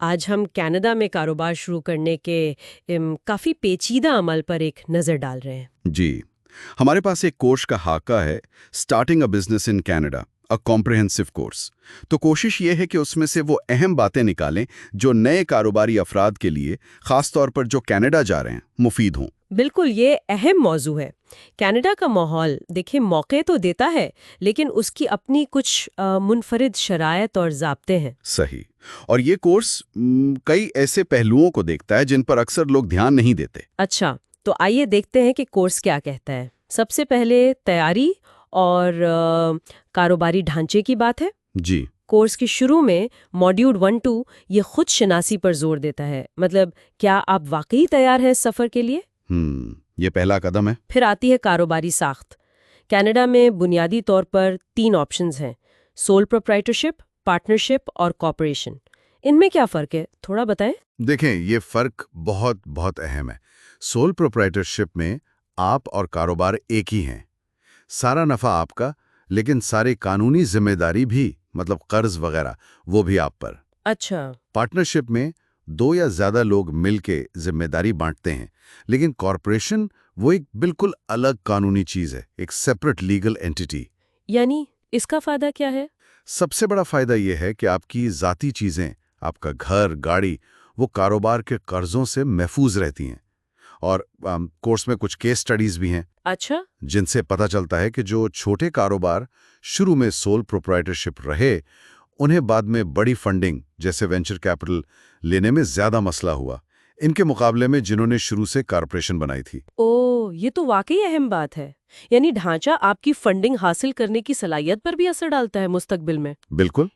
آج ہم کینیڈا میں کاروبار شروع کرنے کے کافی پیچیدہ عمل پر ایک نظر ڈال رہے ہیں۔ جی، ہمارے پاس ایک کورس کا خاکہ ہے، starting a business in Canada, a comprehensive course. تو کوشش یہ ہے کہ اس میں سے وہ اہم باتیں نکالیں جو نئے کاروباری افراد کے لیے، خاص طور پر جو کینیڈا جا رہے ہیں، مفید ہوں۔ بالکل، یہ اہم موضوع ہے۔ کینیڈا کا ماحول دیکھیں موقع تو دیتا ہے، لیکن اس کی اپنی کچھ منفرد شرائط اور ضابطے ہیں۔ صحیح، اور یہ کورس کئی ایسے پہلوؤں کو دیکھتا ہے جن پر اکثر لوگ دھیان نہیں دیتے۔ اچھا، تو آئیے دیکھتے ہیں کہ کورس کیا کہتا ہے۔ سب سے پہلے تیاری اور کاروباری ڈھانچے کی بات ہے۔ جی، کورس کے شروع میں ماڈیول 1-2 یہ خود شناسی پر زور دیتا ہے، مطلب کیا آپ واقعی تیار ہیں اس سفر کے لیے؟ یہ پہلا قدم ہے۔ پھر آتی ہے کاروباری ساخت۔ کینیڈا میں بنیادی طور پر 3 آپشنز ہیں: سول پروپرائٹرشپ، پارٹنرشپ اور کارپوریشن۔ ان میں کیا فرق ہے، تھوڑا بتائیں۔ دیکھیں، یہ فرق بہت اہم ہے۔ سول پروپرائٹرشپ میں آپ اور کاروبار ایک ہی ہیں، سارا نفع آپ کا، لیکن ساری قانونی ذمہ داری بھی، مطلب قرض وغیرہ، وہ بھی آپ پر۔ اچھا، پارٹنرشپ میں 2 یا زیادہ لوگ مل کے ذمہ داری بانٹتے ہیں، لیکن کارپوریشن وہ ایک بالکل الگ قانونی چیز ہے، ایک سیپریٹ لیگل اینٹیٹی۔ یعنی اس کا فائدہ کیا ہے؟ سب سے بڑا فائدہ یہ ہے کہ آپ کی ذاتی چیزیں، آپ کا گھر، گاڑی، وہ کاروبار کے قرضوں سے محفوظ رہتی ہیں۔ اور کورس میں کچھ کیس سٹڈیز بھی ہیں، اچھا، جن سے پتہ چلتا ہے کہ جو چھوٹے کاروبار شروع میں سول پروپرائٹرشپ رہے، انہیں بعد میں بڑی فنڈنگ جیسے وینچر کیپٹل لینے میں زیادہ مسئلہ ہوا، ان کے مقابلے میں جنہوں نے شروع سے کارپوریشن بنائی تھی۔ یہ تو واقعی اہم بات ہے۔ یعنی ڈھانچہ آپ کی فنڈنگ حاصل کرنے کی صلاحیت پر بھی اثر ڈالتا ہے مستقبل میں۔ بالکل۔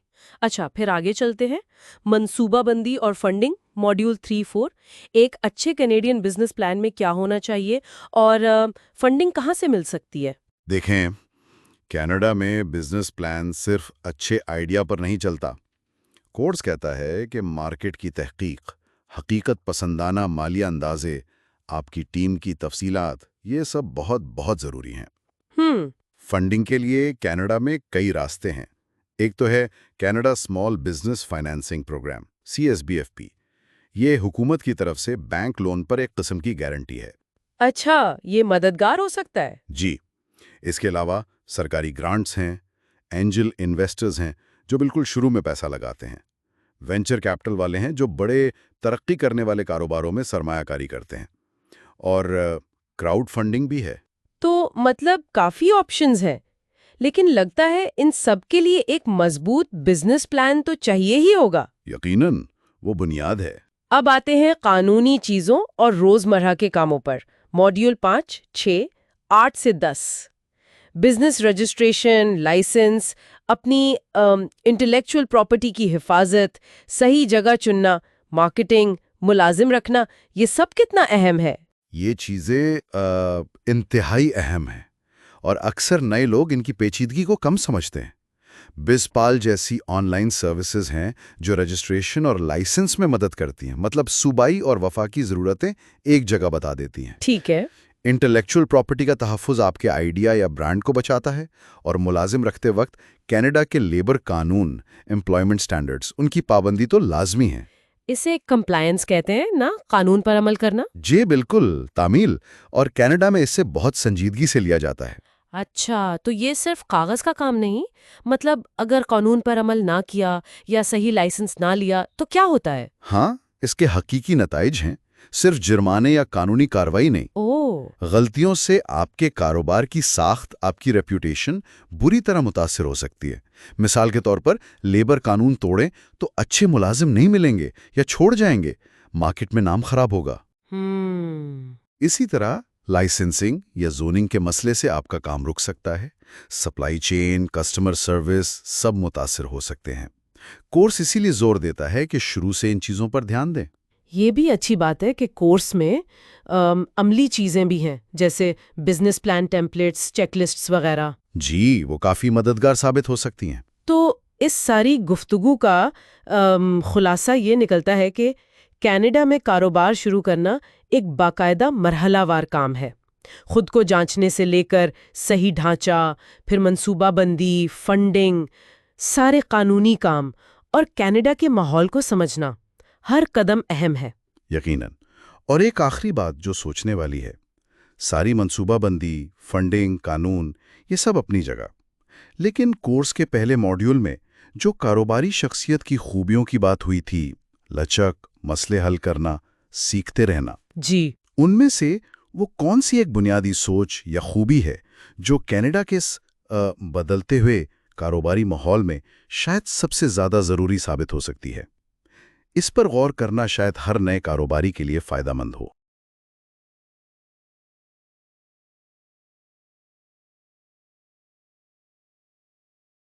اچھا، پھر آگے چلتے ہیں۔ منصوبہ بندی اور فنڈنگ، ماڈیول 3-4۔ ایک اچھے کینیڈین بزنس پلان میں کیا ہونا چاہیے اور فنڈنگ کہاں سے مل سکتی ہے؟ دیکھیں، کینیڈا میں بزنس پلان صرف اچھے آئیڈیا پر نہیں چلتا۔ کورس کہتا ہے کہ مارکیٹ کی تحقیق، حقیقت پسندانہ مالیہ اندازے، آپ کی ٹیم کی تفصیلات، یہ سب بہت ضروری ہیں۔ فنڈنگ کے لیے کینیڈا میں کئی راستے ہیں۔ ایک تو ہے Canada small business financing program, CSBFP۔ یہ حکومت کی طرف سے بینک لون پر ایک قسم کی گارنٹی ہے۔ اچھا، یہ مددگار ہو سکتا ہے۔ جی، اس کے علاوہ سرکاری گرانٹس ہیں، اینجل انویسٹرز ہیں جو بالکل شروع میں پیسہ لگاتے ہیں، وینچر کیپٹل والے ہیں جو بڑے ترقی کرنے والے کاروباروں میں سرمایہ کاری کرتے ہیں، اور کراؤڈ فنڈنگ بھی ہے۔ تو مطلب کافی آپشنز ہیں، لیکن لگتا ہے ان سب کے لیے ایک مضبوط بزنس پلان تو چاہیے ہی ہوگا۔ یقیناً، وہ بنیاد ہے۔ اب آتے ہیں قانونی چیزوں اور روزمرہ کے کاموں پر۔ ماڈیول 5, 6, 8 سے 10۔ بزنس رجسٹریشن، لائسنس، اپنی انٹلیکچوئل پراپرٹی کی حفاظت، صحیح جگہ چننا، مارکیٹنگ، ملازم رکھنا، یہ سب کتنا اہم ہے؟ یہ چیزیں انتہائی اہم ہیں، اور اکثر نئے لوگ ان کی پیچیدگی کو کم سمجھتے ہیں۔ بزپال جیسی آن لائن سروسز ہیں جو رجسٹریشن اور لائسنس میں مدد کرتی ہیں، مطلب صوبائی اور وفاقی ضرورتیں ایک جگہ بتا دیتی ہیں۔ ٹھیک ہے۔ انٹلیکچوئل پراپرٹی کا تحفظ آپ کے آئیڈیا یا برانڈ کو بچاتا ہے، اور ملازم رکھتے وقت کینیڈا کے لیبر قانون، امپلائمنٹ سٹینڈرڈز، ان کی پابندی تو لازمی ہے۔ اسے کمپلائنس کہتے ہیں نا، قانون پر عمل کرنا۔ جی بالکل، تعمیل، اور کینیڈا میں اس سے بہت سنجیدگی سے لیا جاتا ہے۔ اچھا، تو یہ صرف کاغذ کا کام نہیں؟ مطلب اگر قانون پر عمل نہ کیا یا صحیح لائسنس نہ لیا تو کیا ہوتا ہے؟ ہاں، اس کے حقیقی نتائج ہیں، صرف جرمانے یا قانونی کارروائی نہیں۔ غلطیوں سے آپ کے کاروبار کی ساخت، آپ کی ریپیوٹیشن بری طرح متاثر ہو سکتی ہے۔ مثال کے طور پر لیبر قانون توڑیں تو اچھے ملازم نہیں ملیں گے یا چھوڑ جائیں گے، مارکیٹ میں نام خراب ہوگا۔ اسی طرح لائسنسنگ یا زوننگ کے مسئلے سے آپ کا کام رک سکتا ہے، سپلائی چین، کسٹمر سروس، سب متاثر ہو سکتے ہیں۔ کورس اسی لیے زور دیتا ہے کہ شروع سے ان چیزوں پر دھیان دیں۔ یہ بھی اچھی بات ہے کہ کورس میں عملی چیزیں بھی ہیں، جیسے business plan templates, check lists وغیرہ۔ جی، وہ کافی مددگار ثابت ہو سکتی ہیں۔ تو اس ساری گفتگو کا خلاصہ یہ نکلتا ہے کہ کینیڈا میں کاروبار شروع کرنا ایک باقاعدہ مرحلہ وار کام ہے۔ خود کو جانچنے سے لے کر صحیح ڈھانچہ، پھر منصوبہ بندی، فنڈنگ، سارے قانونی کام اور کینیڈا کے ماحول کو سمجھنا، ہر قدم اہم ہے۔ یقیناً۔ اور ایک آخری بات جو سوچنے والی ہے، ساری منصوبہ بندی، فنڈنگ، قانون، یہ سب اپنی جگہ، لیکن کورس کے پہلے موڈیول میں جو کاروباری شخصیت کی خوبیوں کی بات ہوئی تھی، لچک، مسئلے حل کرنا، سیکھتے رہنا، جی، ان میں سے وہ کون سی ایک بنیادی سوچ یا خوبی ہے جو کینیڈا کے بدلتے ہوئے کاروباری ماحول میں شاید سب سے زیادہ ضروری ثابت ہو سکتی ہے؟ اس پر غور کرنا شاید ہر نئے کاروباری کے لیے فائدہ مند ہو۔